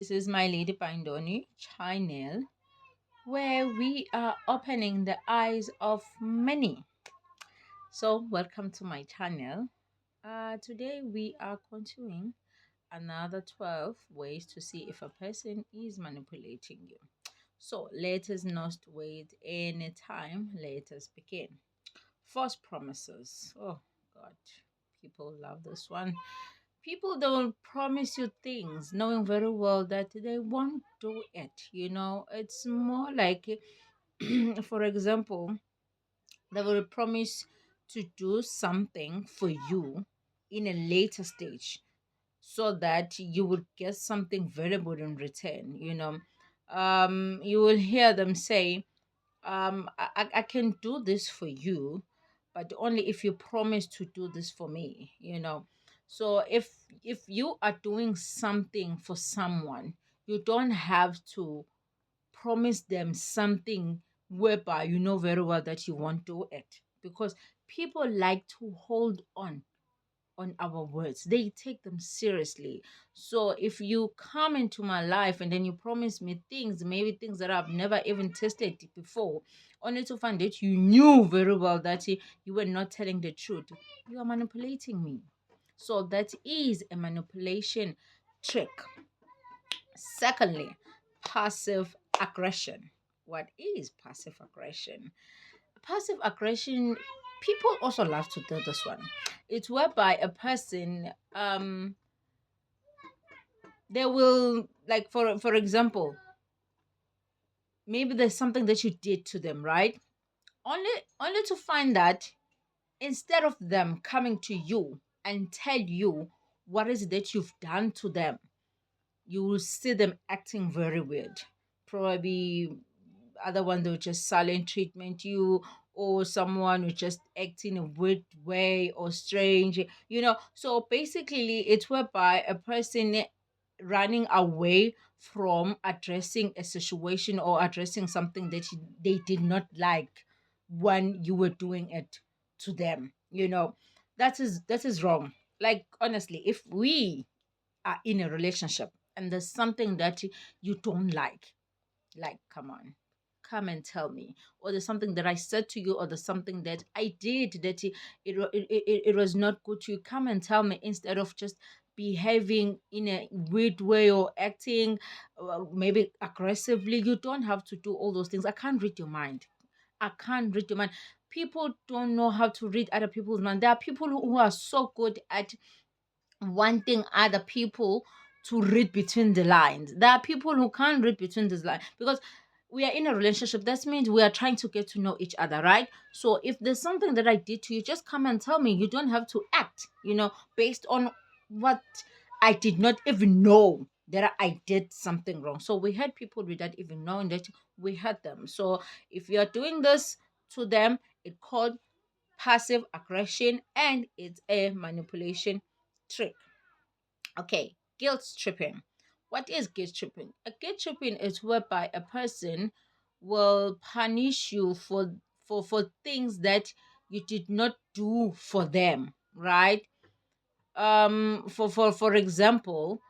This is my Lady Pandoni channel where we are opening the eyes of many. So, welcome to my channel. Today we are continuing another 12 ways to see if a person is manipulating you. So, let us not wait any time. Let us begin. False promises. Oh, God. People love this one. People don't promise you things knowing very well that they won't do it. It's more like, for example, they will promise to do something for you in a later stage so that you would get something valuable in return. You will hear them say, I can do this for you, but only if you promise to do this for me. So if you are doing something for someone, you don't have to promise them something whereby you know very well that you won't do it, because people like to hold on our words. They take them seriously. So if you come into my life and then you promise me things, maybe things that I've never even tested before, only to find that you knew very well that you were not telling the truth, you are manipulating me. So that is a manipulation trick. Secondly, passive aggression. What is passive aggression? Passive aggression, people also love to do this one. It's whereby a person they will, like, for example, maybe there's something that you did to them, right? Only to find that instead of them coming to you and tell you what is it that you've done to them, you will see them acting very weird. Probably other one they'll just silent treatment you, or someone will just act in a weird way or strange. So basically it's whereby a person running away from addressing a situation or addressing something that they did not like when you were doing it to them. That is wrong. Like, honestly, if we are in a relationship and there's something that you don't like, come on, come and tell me. Or there's something that I said to you, or there's something that I did that it was not good to you, come and tell me, instead of just behaving in a weird way or acting maybe aggressively. You don't have to do all those things. I can't read your mind. I can't read your mind. People don't know how to read other people's mind. There are people who are so good at wanting other people to read between the lines. There are people who can't read between the lines, because we are in a relationship. That means we are trying to get to know each other, right? So if there's something that I did to you, just come and tell me. You don't have to act based on what I did not even know that I did something wrong. So we had people without even knowing that we had them. So if you are doing this to them, it's called passive aggression, and it's a manipulation trick. Okay, guilt tripping. What is guilt tripping? A guilt tripping is whereby a person will punish you for things that you did not do for them, right? For example,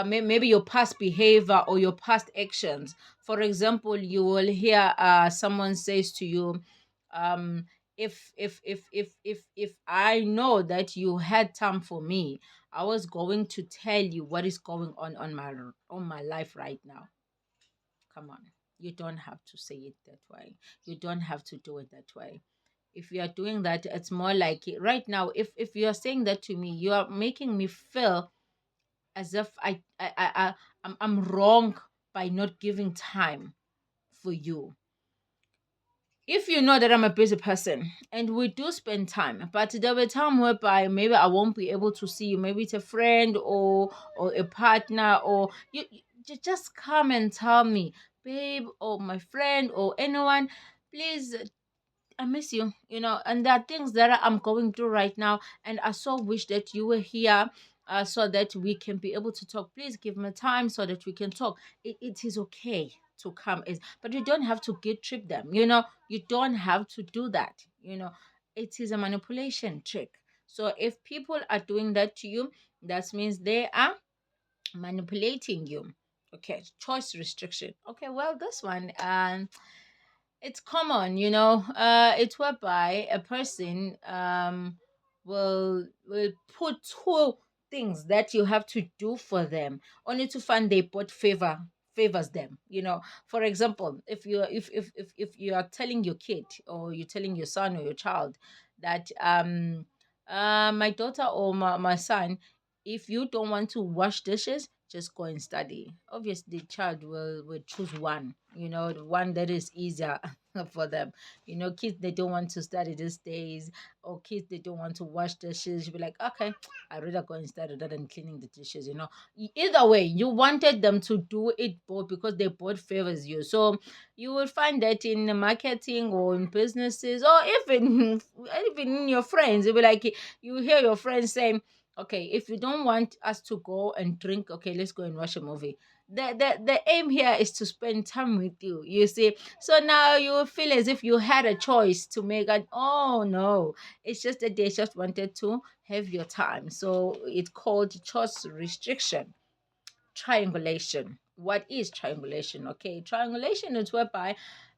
maybe your past behavior or your past actions. For example, you will hear someone says to you, um if I know that you had time for me, I was going to tell you what is going on my life right now. Come on, you don't have to say it that way. You don't have to do it that way. If you are doing that, it's more like right now, if you are saying that to me, you are making me feel as if I'm wrong by not giving time for you. If you know that I'm a busy person and we do spend time, but there will be time whereby maybe I won't be able to see you. Maybe it's a friend or a partner, or you just come and tell me, babe, or my friend, or anyone, please, I miss you. And there are things that I'm going through right now, and I so wish that you were here, so that we can be able to talk. Please give me time so that we can talk. It is okay to come, but you don't have to guilt trip them. You don't have to do that. It is a manipulation trick. So if people are doing that to you, that means they are manipulating you. Okay, choice restriction. Okay, well, this one, it's common, you know. It's whereby a person will put two things that you have to do for them, only to find they both favors them. You know, for example, if you are telling your kid, or you're telling your son or your child that my daughter or my son, if you don't want to wash dishes, just go and study. Obviously, the child will choose one, you know, the one that is easier for them. You know, kids, they don't want to study these days, or kids, they don't want to wash dishes. You'll be like, okay, I'd rather go and study rather than cleaning the dishes, you know. Either way, you wanted them to do it both because they both favors you. So you will find that in marketing or in businesses, or even in your friends, you'll be like, you hear your friends saying, okay, if you don't want us to go and drink, okay, let's go and watch a movie. The aim here is to spend time with you, you see. So now you will feel as if you had a choice to make, and oh no, it's just that they just wanted to have your time. So it's called choice restriction. Triangulation. What is triangulation? Okay, triangulation is whereby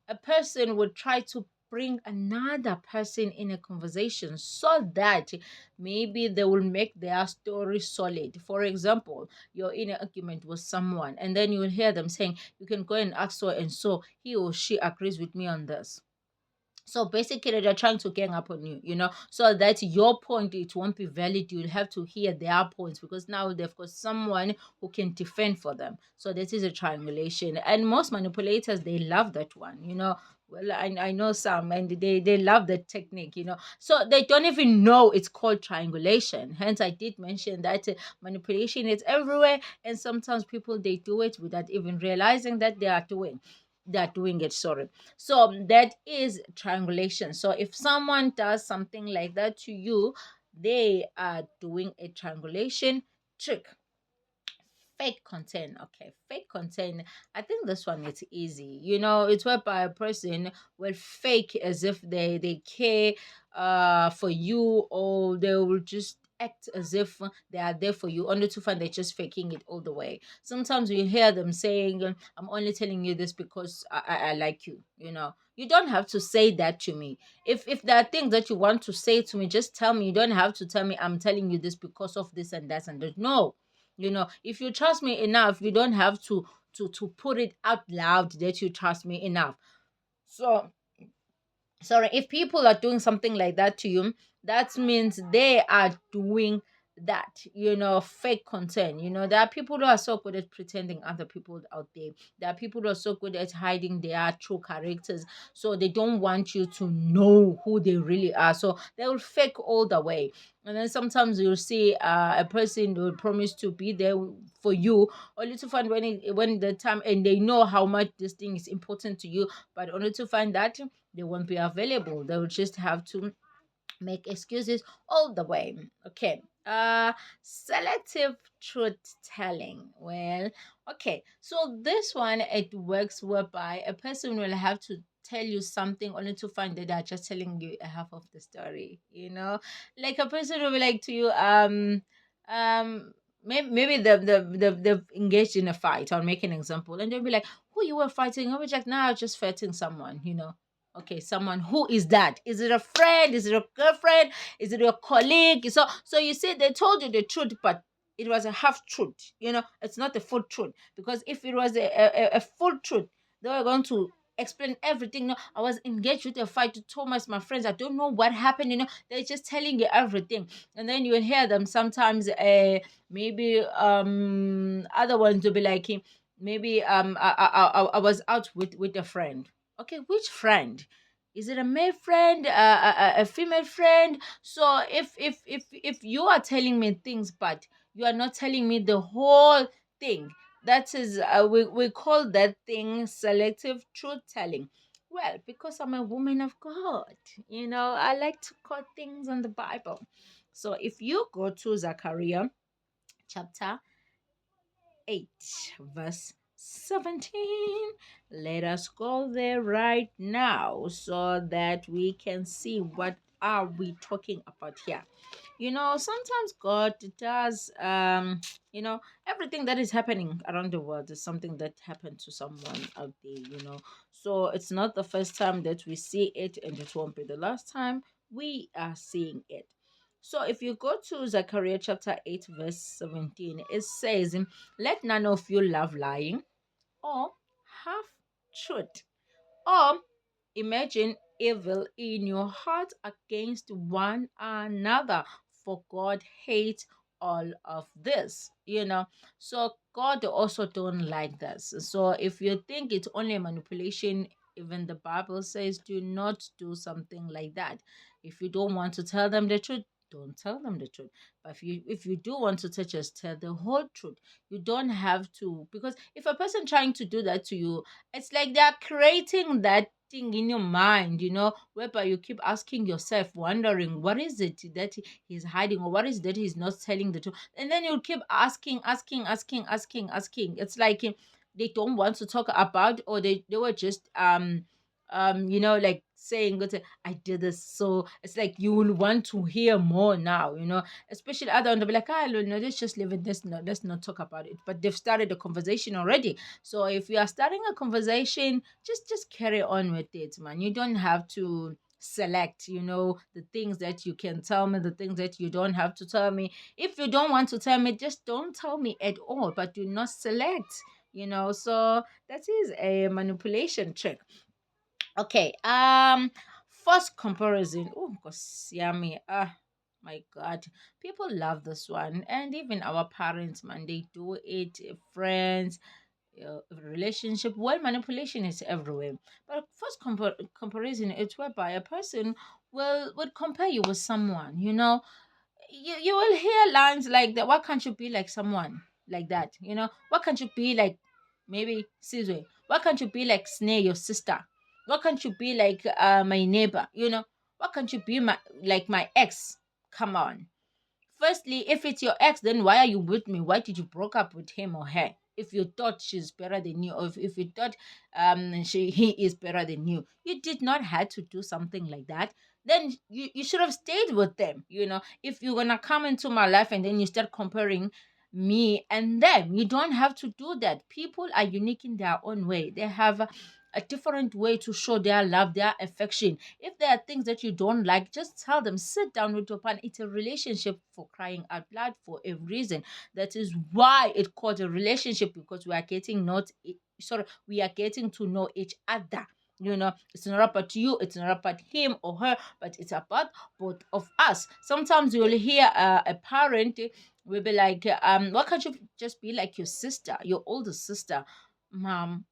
a person would try to bring another person in a conversation so that maybe they will make their story solid. For example, you're in an argument with someone, and then you will hear them saying, you can go and ask so and so, he or she agrees with me on this. So basically, they're trying to gang up on you, you know, so that your point, it won't be valid. You'll have to hear their points, because now they've got someone who can defend for them. So this is a triangulation, and most manipulators, they love that one, you know. Well, I know some, and they love the technique, you know. So they don't even know it's called triangulation. Hence, I did mention that manipulation is everywhere, and sometimes people, they do it without even realizing that they are doing it. Sorry. So that is triangulation. So if someone does something like that to you, they are doing a triangulation trick. Fake content. Okay, fake content. I think this one is easy. You know, it's whereby a person will fake as if they care for you, or they will just act as if they are there for you, only to find they're just faking it all the way. Sometimes you hear them saying, I'm only telling you this because I like you. You know, you don't have to say that to me. If there are things that you want to say to me, just tell me. You don't have to tell me I'm telling you this because of this and that and that. No. You know, if you trust me enough, you don't have to put it out loud that you trust me enough. So sorry, if people are doing something like that to you, that means they are doing that, you know, fake content. You know, there are people who are so good at pretending other people out there. There are people who are so good at hiding their true characters, so they don't want you to know who they really are, so they will fake all the way. And then sometimes you'll see a person will promise to be there for you, only to find when the time, and they know how much this thing is important to you, but only to find that they won't be available. They will just have to make excuses all the way. Okay. Selective truth telling. Well, okay. So this one, it works whereby a person will have to tell you something only to find that they're just telling you a half of the story. You know, like a person will be like to you, maybe they've engaged in a fight. I'll make an example, and they'll be like, who you were fighting? I'll be like, nah, I was just fighting someone, you know. Okay, someone. Who is that? Is it a friend? Is it a girlfriend? Is it your colleague? So you see, they told you the truth, but it was a half truth. You know, it's not a full truth, because if it was a full truth, they were going to explain everything. No, I was engaged with a fight to Thomas, my friends. I don't know what happened. You know, they're just telling you everything, and then you will hear them sometimes. Maybe other ones will be like, maybe I was out with a friend. Okay, which friend? Is it a male friend, a female friend? So if you are telling me things, but you are not telling me the whole thing, that is we call that thing selective truth telling. Well, because I'm a woman of God, you know, I like to quote things on the Bible. So if you go to Zechariah chapter 8, verse 17. Let us go there right now so that we can see what are we talking about here. Sometimes God does, everything that is happening around the world is something that happened to someone out there. So it's not the first time that we see it, and it won't be the last time we are seeing it. So if you go to Zechariah chapter 8, verse 17, it says, "Let none of you love lying or half truth, or imagine evil in your heart against one another, for God hates all of this. So God also don't like this. So if you think it's only manipulation, even the Bible says do not do something like that. If you don't want to tell them the truth, don't tell them the truth. But if you do want to just tell the whole truth. You don't have to, because if a person trying to do that to you, it's like they're creating that thing in your mind, whereby you keep asking yourself, wondering what is it that he's hiding, or what is that he's not telling the truth. And then you keep asking, asking, asking, asking, asking. It's like they don't want to talk about, or they were just like saying, "Good, I did this." So it's like you will want to hear more now, especially other one, they'll be like, "Ah, no, no, let's just leave it. Let's not talk about it." But they've started the conversation already. So if you are starting a conversation, just carry on with it, man. You don't have to select, the things that you can tell me, the things that you don't have to tell me. If you don't want to tell me, just don't tell me at all, but do not select. So that is a manipulation trick. Okay. First comparison. Oh, gosh, yummy. My God, people love this one, and even our parents, man, they do it. Friends, relationship. Well, manipulation is everywhere. But first comparison, it's whereby a person will would compare you with someone. You will hear lines like that. Why can't you be like someone like that? Why can't you be like maybe Caesar? Why can't you be like Snare, your sister? Why can't you be like my neighbor? Why can't you be like my ex? Come on. Firstly, if it's your ex, then why are you with me? Why did you broke up with him or her? If you thought she's better than you, or if you thought he is better than you, you did not have to do something like that. Then you should have stayed with them. If you're gonna come into my life and then you start comparing me and them, you don't have to do that. People are unique in their own way. They have a different way to show their love, their affection. If there are things that you don't like, just tell them. Sit down with your partner. It's a relationship, for crying out loud, for a reason. That is why it called a relationship, because we are getting to know each other. It's not about you, it's not about him or her, but it's about both of us. Sometimes you'll hear a parent will be like, why can't you just be like your sister, your older sister? Mom,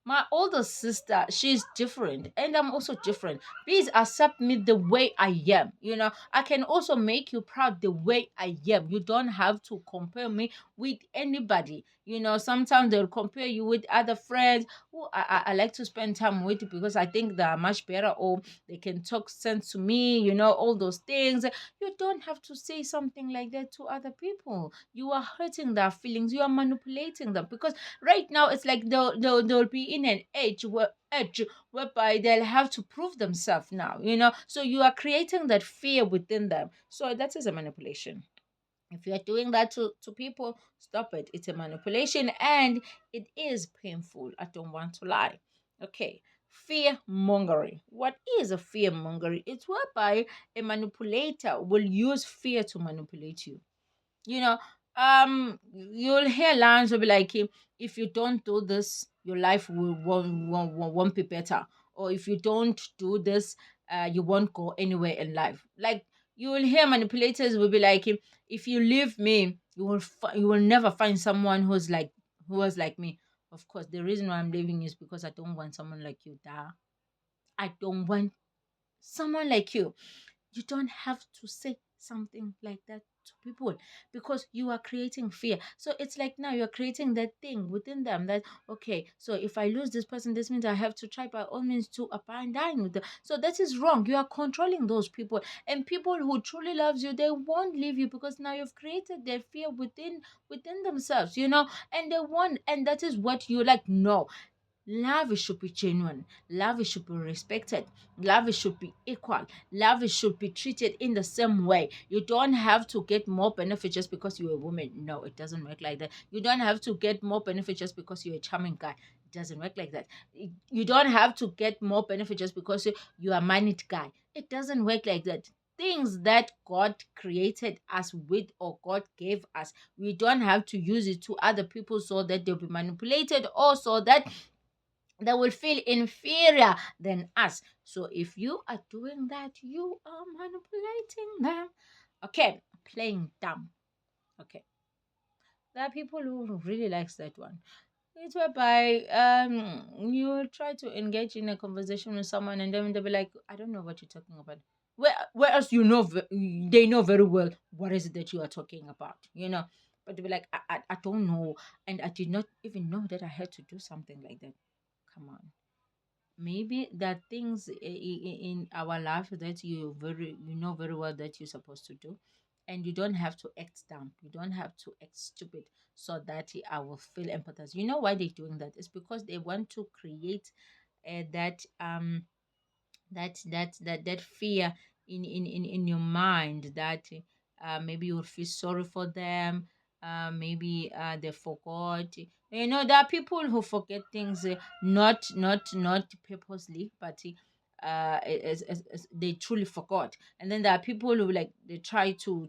my older sister, she's different, and I'm also different. Please accept me the way I am. I can also make you proud the way I am. You don't have to compare me with anybody. Sometimes they'll compare you with other friends who I like to spend time with, because I think they are much better, or they can talk sense to me, all those things. You don't have to say something like that to other people. You are hurting their feelings, you are manipulating them, because right now it's like they'll be in an edge whereby they'll have to prove themselves now. So you are creating that fear within them. So that is a manipulation. If you are doing that to people, stop it. It's a manipulation, and it is painful. I don't want to lie. Okay. Fear mongering. What is a fear mongering? It's whereby a manipulator will use fear to manipulate you. you know you'll hear lines will be like, if you don't do this, your life won't be better, or if you don't do this, you won't go anywhere in life. Like, you will hear manipulators will be like, if you leave me, you will never find someone who was like me. Of course, the reason why I'm leaving is because I don't want someone like you. I don't want someone like you. You don't have to say something like that to people, because you are creating fear. So it's like now you're creating that thing within them that, okay, so if I lose this person, this means I have to try by all means to abandon with them. So that is wrong. You are controlling those people, and people who truly loves you, they won't leave you, because now you've created their fear within themselves, and they want, and that is what you like. No, Love should be genuine. Love should be respected. Love should be equal. Love should be treated in the same way. You don't have to get more benefit just because you're a woman. No, it doesn't work like that. You don't have to get more benefit just because you're a charming guy. It doesn't work like that. You don't have to get more benefit just because you are a married guy. It doesn't work like that. Things that God created us with or God gave us, we don't have to use it to other people so that they'll be manipulated or so that they will feel inferior than us. So if you are doing that, you are manipulating them. Okay, playing dumb. Okay, there are people who really likes that one. It's whereby you try to engage in a conversation with someone and then they'll be like, I don't know what you're talking about. Whereas they know very well what is it that you are talking about, But they'll be like, I don't know, and I did not even know that I had to do something like that. Come on, maybe there are things in our life that you know very well that you're supposed to do, and you don't have to act dumb, you don't have to act stupid so that I will feel empathize. You know why they're doing that? It's because they want to create that fear in your mind that maybe you'll feel sorry for them. Maybe they forgot. There are people who forget things, not purposely, but as they truly forgot. And then there are people who, like, they try to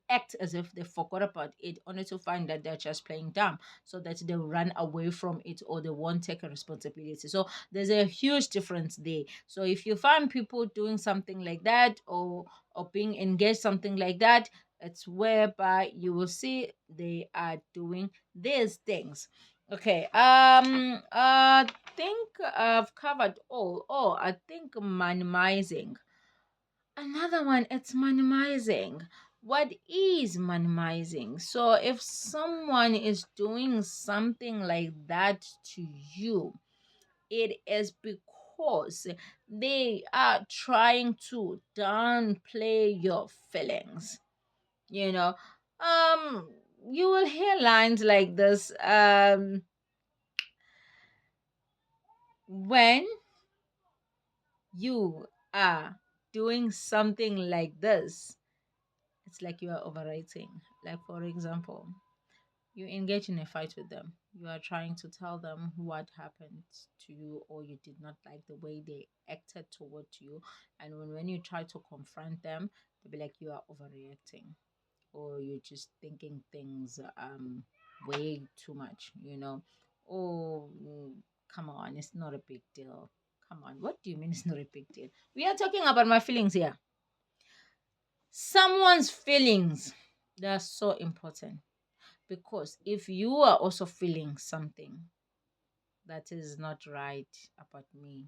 act as if they forgot about it, only to find that they're just playing dumb, so that they'll run away from it or they won't take a responsibility. So there's a huge difference there. So if you find people doing something like that, or being engaged something like that, it's whereby you will see they are doing these things. Okay. Think I've covered all. Oh, I think minimizing. Another one, it's minimizing. What is minimizing? So if someone is doing something like that to you, it is because they are trying to downplay your feelings. You know, um, you will hear lines like this. When you are doing something like this, it's like you are overrating. Like, for example, you engage in a fight with them. You are trying to tell them what happened to you, or you did not like the way they acted toward you. And when you try to confront them, they'll be like, you are overreacting, or you're just thinking things way too much. Oh, come on, it's not a big deal. Come on, what do you mean it's not a big deal? We are talking about my feelings here. Someone's feelings, they're so important, because if you are also feeling something that is not right about me,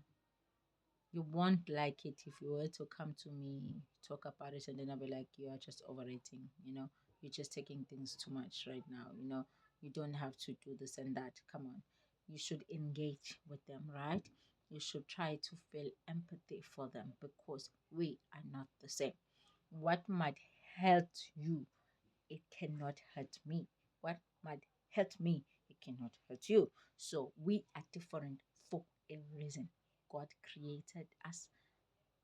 you won't like it if you were to come to me, talk about it, and then I'll be like, you are just overrating. You're just taking things too much right now. You don't have to do this and that. Come on. You should engage with them, right? You should try to feel empathy for them, because we are not the same. What might hurt you, it cannot hurt me. What might hurt me, it cannot hurt you. So we are different for a reason. God created us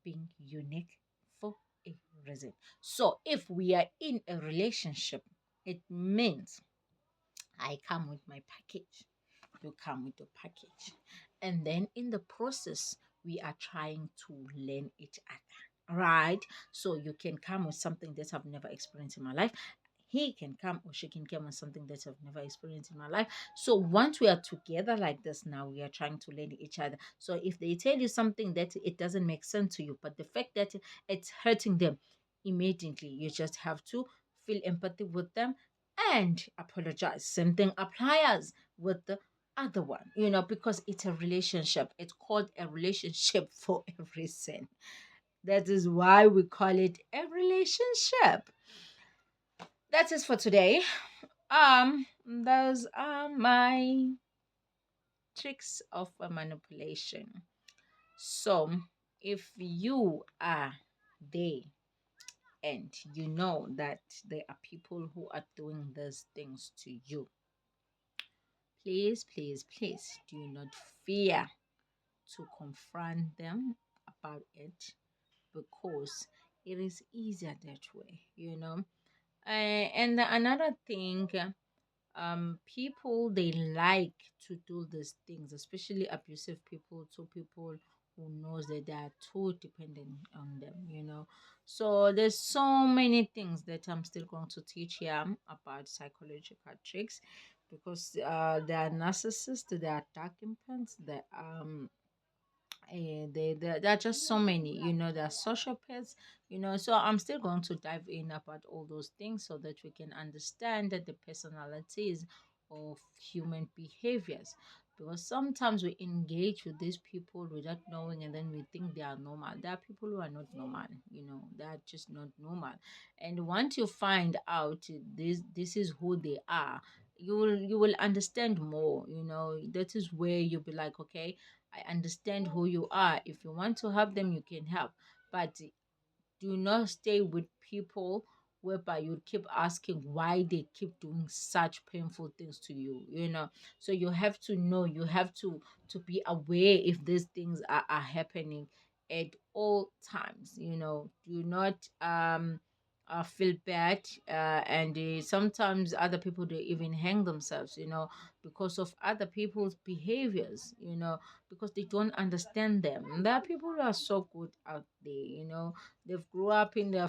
being unique for a reason. So if we are in a relationship, it means I come with my package, you come with your package. And then in the process, we are trying to learn each other, right? So you can come with something that I've never experienced in my life. He can come, or she can come with something that I've never experienced in my life. So once we are together like this, now we are trying to learn each other. So if they tell you something that it doesn't make sense to you, but the fact that it's hurting them, immediately you just have to feel empathy with them and apologize. Same thing applies with the other one, because it's a relationship. It's called a relationship for a reason. That is why we call it a relationship. That is for today. Those are my tricks of manipulation. So, if you are there and you know that there are people who are doing these things to you, Please, please, please do not fear to confront them about it, because it is easier that way. And another thing, people they like to do these things, especially abusive people, to people who knows that they are too dependent on them. So there's so many things that I'm still going to teach here about psychological tricks, because there are narcissists, there are dark impants, there are just so many. There are sociopaths. So I'm still going to dive in about all those things so that we can understand that the personalities of human behaviors, because sometimes we engage with these people without knowing, and then we think they are normal. There are people who are not normal. They are just not normal. And once you find out this is who they are, you will understand more. That is where you'll be like, okay, I understand who you are. If you want to help them, you can help. But do not stay with people whereby you keep asking why they keep doing such painful things to you. So you have to know, you have to be aware if these things are happening at all times. Do not feel bad, and sometimes other people, they even hang themselves, because of other people's behaviors, because they don't understand them. There are people who are so good out there. They've grew up in their